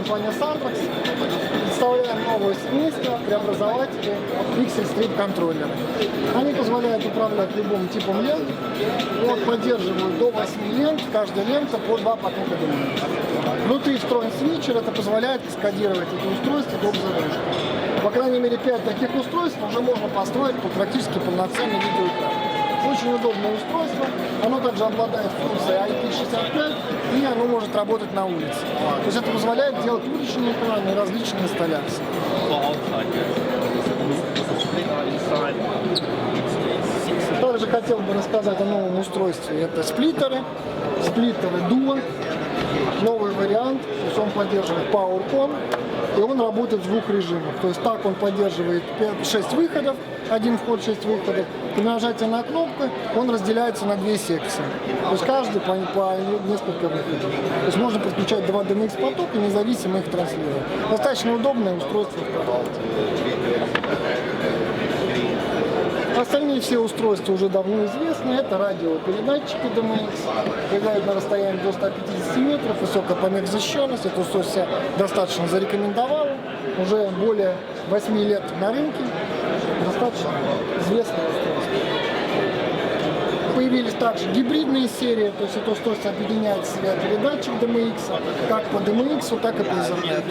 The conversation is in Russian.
компания Sandrox. Представляем новое семейство, преобразователи Pixel Strip контроллеры. Они позволяют управлять любым типом лент. Вот, поддерживают до 8 лент, каждая лента по 2 потока дымов. Внутри встроен свитчер, это позволяет скодировать это устройство до обзоружки. По крайней мере 5 таких устройств уже можно построить по практически полноценной видеоэкран. Очень удобное устройство, оно также обладает функцией IP65 и оно может работать на улице. То есть это позволяет делать уличные экраны и различные инсталляции. Также хотел бы рассказать о новом устройстве. Это сплиттеры Duo. Новый вариант, то есть он поддерживает PowerCon, и он работает в 2 режимах. То есть так он поддерживает 6 выходов, один вход, 6 выходов. При нажатии на кнопку он разделяется на 2 секции. То есть каждый по несколько выходов. То есть можно подключать 2 DMX потока, независимо их транслировать. Достаточно удобное устройство в работе. Остальные все устройства уже давно известны. Это радиопередатчики DMX, прыгают на расстоянии до 150 метров, высокая помехозащищенность. Это устройство достаточно зарекомендовало. Уже более 8 лет на рынке. Достаточно известное устройство. Появились также гибридные серии, то есть это устройство объединяет в себя передатчик DMX, как по DMX, так и по Ethernet.